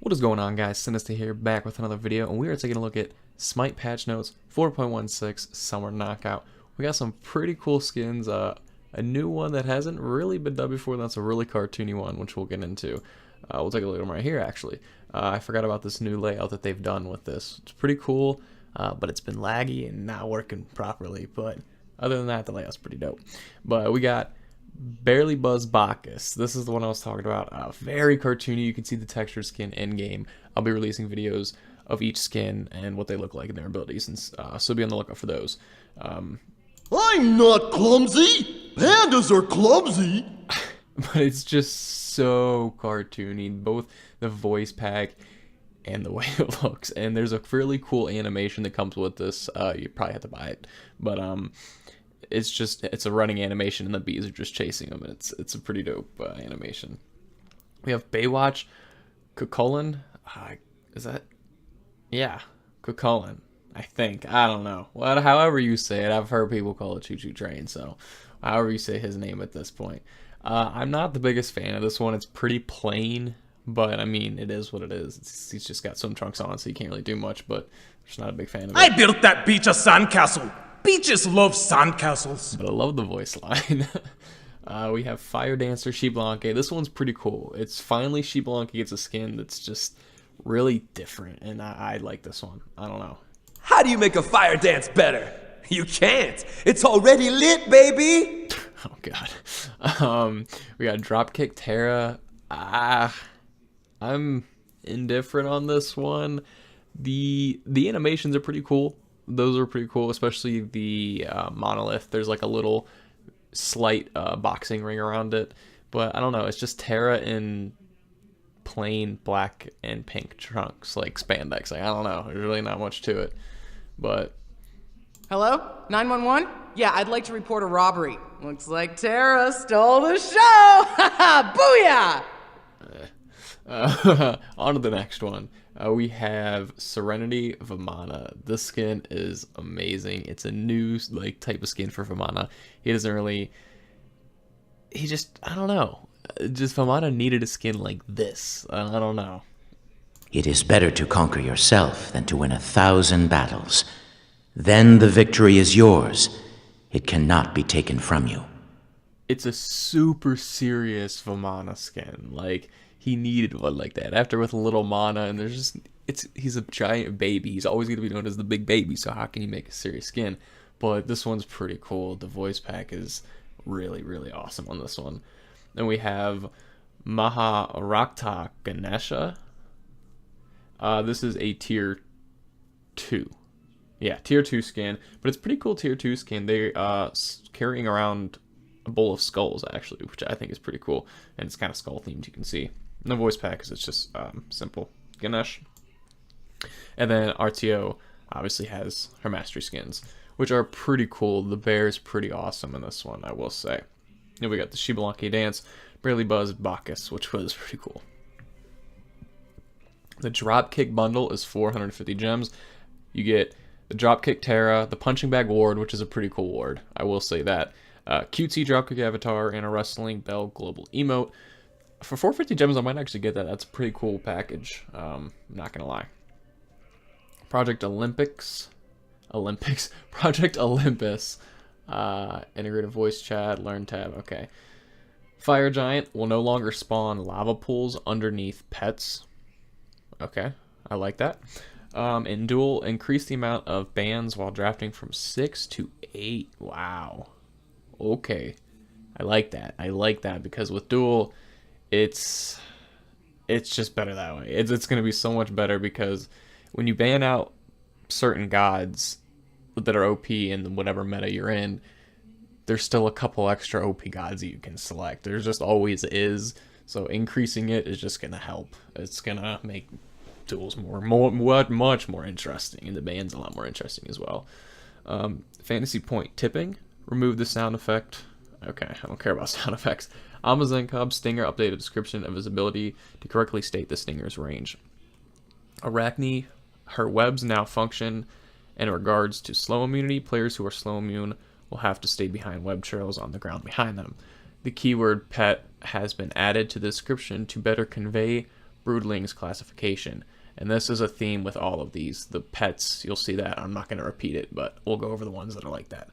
What is going on, guys? Sinister here, back with another video, and we are taking a look at Smite patch notes 4.16 Summer Knockout. We got some pretty cool skins, a new one that hasn't really been done before. That's a really cartoony one, which we'll get into. We'll take a look at them right here, actually. I forgot about this new layout that they've done with this. It's pretty cool, but it's been laggy and not working properly. But other than that, the layout's pretty dope. But we got Barely Buzz Bacchus. This is the one I was talking about. Very cartoony. You can see the textured skin in game. I'll be releasing videos of each skin and what they look like and their abilities, and so be on the lookout for those. I'm not clumsy. Pandas are clumsy. But it's just so cartoony, both the voice pack and the way it looks. And there's a fairly cool animation that comes with this. You probably have to buy it, but it's a running animation, and the bees are just chasing them, and it's a pretty dope animation. We have Baywatch Cucullin. Is that? Yeah, Cucullin. I think. I don't know. Well, however you say it, I've heard people call it Choo Choo Train. So, however you say his name at this point. I'm not the biggest fan of this one. It's pretty plain, but I mean, it is what it is. He's just got some trunks on, so you can't really do much. But I'm just not a big fan of it. I built that beach a sandcastle. Beaches love sandcastles. But I love the voice line. We have Fire Dancer Xiblanque. This one's pretty cool. It's finally Xiblanque gets a skin that's just really different, and I like this one. I don't know. How do you make a fire dance better? You can't. It's already lit, baby. Oh god. We got Dropkick Terra. I'm indifferent on this one. The animations are pretty cool. Those are pretty cool, especially the monolith. There's like a little slight boxing ring around it, but I don't know. It's just Terra in plain black and pink trunks, like spandex. Like, I don't know. There's really not much to it, but. Hello? 911? Yeah, I'd like to report a robbery. Looks like Tara stole the show! Booyah! On to the next one. We have Serenity Vamana. This skin is amazing. It's a new type of skin for Vamana. He doesn't really. I don't know. Just Vamana needed a skin like this. I don't know. It is better to conquer yourself than to win 1,000 battles. Then the victory is yours. It cannot be taken from you. It's a super serious Vamana skin. Like, he needed one like that. After with a little mana, and he's a giant baby. He's always going to be known as the big baby, so how can you make a serious skin? But this one's pretty cool. The voice pack is really, really awesome on this one. Then we have Maharakta Ganesha. This is a tier 2. Yeah, tier 2 skin, but it's pretty cool tier 2 skin. They carrying around a bowl of skulls, actually, which I think is pretty cool, and it's kind of skull themed, you can see. No voice pack, because it's just simple. Ganesh. And then Artio obviously has her mastery skins, which are pretty cool. The bear is pretty awesome in this one, I will say. And we got the Xiblanque Dance, Barely Buzz Bacchus, which was pretty cool. The Dropkick bundle is 450 gems. You get the Dropkick Terra, the Punching Bag Ward, which is a pretty cool ward, I will say that. Cutesy Dropkick Avatar, and a Wrestling Bell Global Emote. For 450 gems, I might actually get that. That's a pretty cool package. I'm not going to lie. Project Olympus. Project Olympus. Integrated voice chat, learn tab, okay. Fire Giant will no longer spawn lava pools underneath pets. Okay, I like that. In Duel, increase the amount of bans while drafting from 6 to 8. Wow. Okay. I like that. I like that because with Duel, it's just better that way. It's going to be so much better because when you ban out certain gods that are OP in whatever meta you're in, there's still a couple extra OP gods that you can select. There's just always is. So increasing it is just going to help. It's going to make duels much more interesting, and the band's a lot more interesting as well. Fantasy Point Tipping, remove the sound effect. Okay, I don't care about sound effects. Amazon Cub Stinger updated description of his ability to correctly state the Stinger's range. Arachne, her webs now function in regards to slow immunity. Players who are slow immune will have to stay behind web trails on the ground behind them. The keyword pet has been added to the description to better convey Broodlings classification. And this is a theme with all of these. The pets, you'll see that. I'm not going to repeat it, but we'll go over the ones that are like that.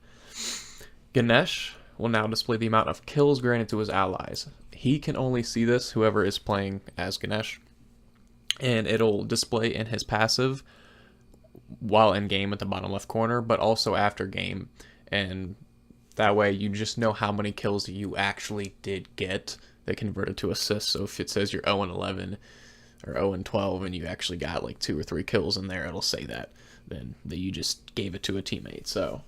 Ganesh will now display the amount of kills granted to his allies. He can only see this, whoever is playing as Ganesh. And it'll display in his passive while in game at the bottom left corner, but also after game. And that way you just know how many kills you actually did get that converted to assists. So if it says you're 0-11 or 0-12 and you actually got like 2 or 3 kills in there, it'll say that. Then that you just gave it to a teammate. So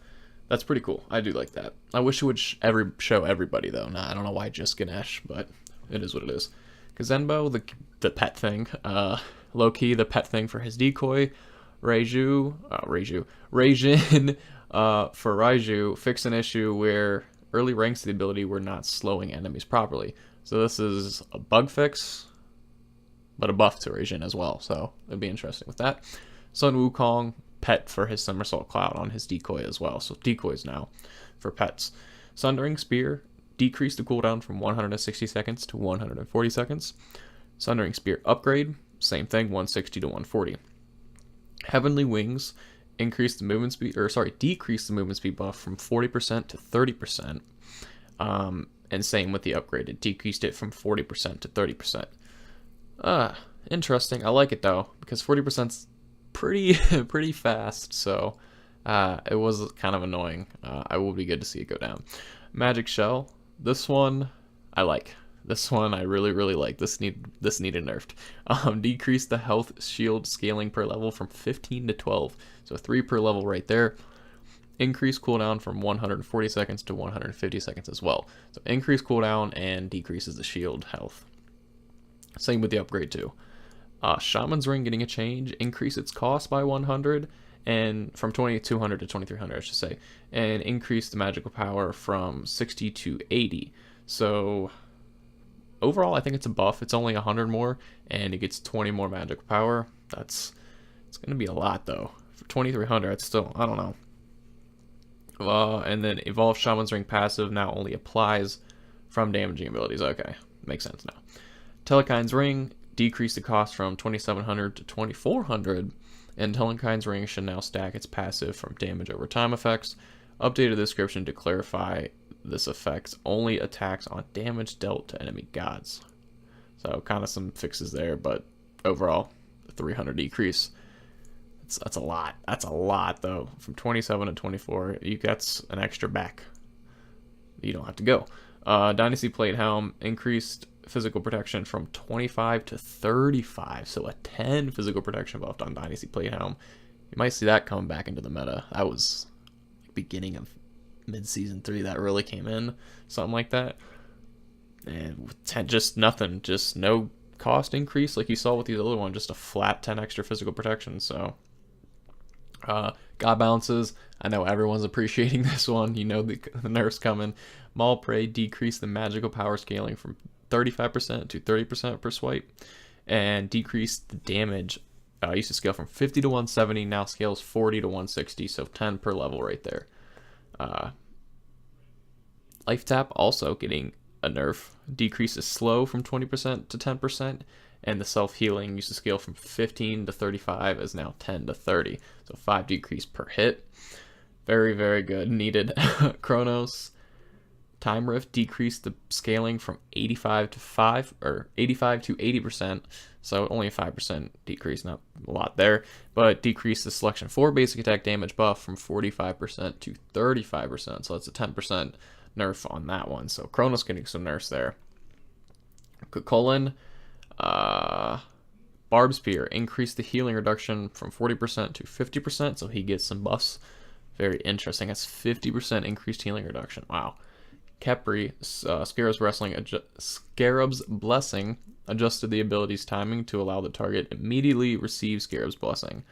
that's pretty cool. I do like that. I wish it would show everybody though. Nah, I don't know why just Ganesh, but it is what it is. Kazenbo, the pet thing. Low-key, the pet thing for his decoy. Raijin, for Raiju, fix an issue where early ranks of the ability were not slowing enemies properly. So this is a bug fix, but a buff to Raijin as well. So it'd be interesting with that. Sun Wukong, pet for his Somersault Cloud on his decoy as well. So decoys now for pets. Sundering Spear, decrease the cooldown from 160 seconds to 140 seconds. Sundering Spear upgrade, same thing, 160 to 140. Heavenly Wings, decrease the movement speed buff from 40% to 30%. And same with the upgrade, it decreased it from 40% to 30%. Interesting. I like it though, because 40%'s pretty fast, so it was kind of annoying. It would be good to see it go down. Magic Shell, this one I like. This one I really like. This needed nerfed. Decrease the health shield scaling per level from 15 to 12, so 3 per level right there. Increase cooldown from 140 seconds to 150 seconds as well. So increase cooldown and decreases the shield health. Same with the upgrade too. Shaman's Ring getting a change, increase its cost by 100, and from 2200 to 2300 I should say, and increase the magical power from 60 to 80. So overall I think it's a buff. It's only 100 more and it gets 20 more magical power. It's gonna be a lot though. For 2300 it's still, I don't know. And then Evolve Shaman's Ring passive now only applies from damaging abilities. Okay, makes sense now. Telekind's Ring, decrease the cost from 2700 to 2400, and Telekind's Ring should now stack its passive from damage over time effects. Updated description to clarify this effect only attacks on damage dealt to enemy gods. So kind of some fixes there, but overall, the 300 decrease. That's a lot. That's a lot though. From 27 to 24, that's an extra back. You don't have to go. Dynasty Plate Helm, increased physical protection from 25 to 35, so a 10 physical protection buff on Dynasty Plate Helm. You might see that coming back into the meta. That was beginning of mid-season 3 that really came in, something like that. And with 10, just nothing, just no cost increase like you saw with the other one, just a flat 10 extra physical protection. So God Balances, I know everyone's appreciating this one. You know the nerfs coming. Maul Prey, decrease the magical power scaling from 35% to 30% per swipe, and decrease the damage. Used to scale from 50 to 170, now scales 40 to 160, so 10 per level right there. Life Tap also getting a nerf. Decreases slow from 20% to 10%, and the self-healing used to scale from 15 to 35 is now 10 to 30, so 5 decrease per hit. Very good. Needed. Chronos, Time Rift decreased the scaling from 85 to 80%, so only a 5% decrease, not a lot there, but decreased the selection 4 basic attack damage buff from 45% to 35%, so that's a 10% nerf on that one. So Chronos getting some nerfs there. Colon, Barb Spear increased the healing reduction from 40% to 50%, so he gets some buffs. Very interesting. That's 50% increased healing reduction. Wow. Kepri, Scarab's Blessing, adjusted the ability's timing to allow the target immediately receive Scarab's Blessing.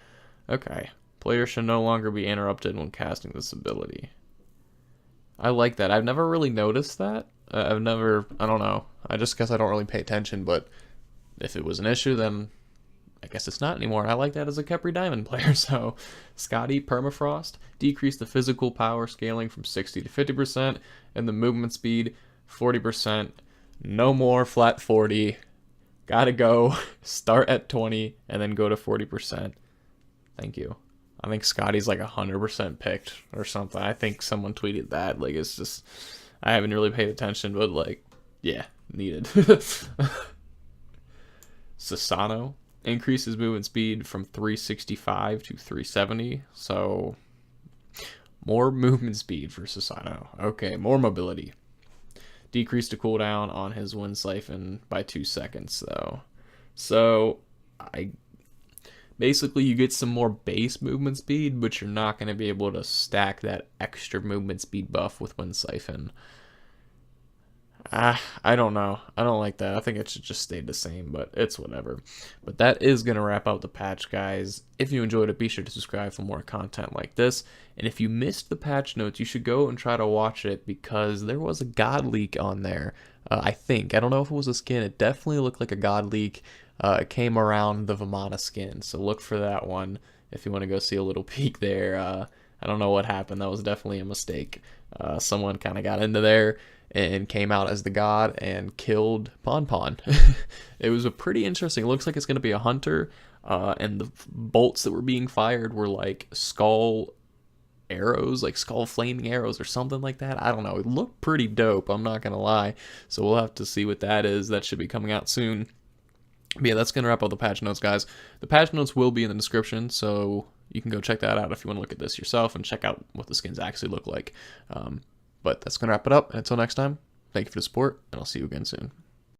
Okay. Players should no longer be interrupted when casting this ability. I like that. I've never really noticed that. I don't know. I just guess I don't really pay attention, but if it was an issue, then I guess it's not anymore. I like that as a Kepri Diamond player. So, Skadi, Permafrost, decreased the physical power scaling from 60 to 50%, and the movement speed 40%. No more flat 40. Gotta go. Start at 20 and then go to 40%. Thank you. I think Skadi's like 100% picked or something. I think someone tweeted that. Like, it's just, I haven't really paid attention, but like, yeah, needed. Sasano increases movement speed from 365 to 370. So, more movement speed for Sasano. Okay, more mobility. Decreased the cooldown on his Wind Siphon by 2 seconds, though. So, basically, you get some more base movement speed, but you're not going to be able to stack that extra movement speed buff with Wind Siphon. I don't know. I don't like that. I think it should just stay the same, but it's whatever. But that is going to wrap up the patch, guys. If you enjoyed it, be sure to subscribe for more content like this. And if you missed the patch notes, you should go and try to watch it because there was a god leak on there, I think. I don't know if it was a skin. It definitely looked like a god leak. It came around the Vamana skin, so look for that one if you want to go see a little peek there. I don't know what happened. That was definitely a mistake. Someone kind of got into there and came out as the god and killed Pon. It was a pretty interesting. It looks like it's going to be a hunter, and the bolts that were being fired were like skull arrows, like skull flaming arrows or something like that. I don't know. It looked pretty dope, I'm not going to lie. So we'll have to see what that is. That should be coming out soon. But yeah, that's going to wrap up the patch notes, guys. The patch notes will be in the description, so you can go check that out if you want to look at this yourself and check out what the skins actually look like. But that's going to wrap it up. And until next time, thank you for the support, and I'll see you again soon.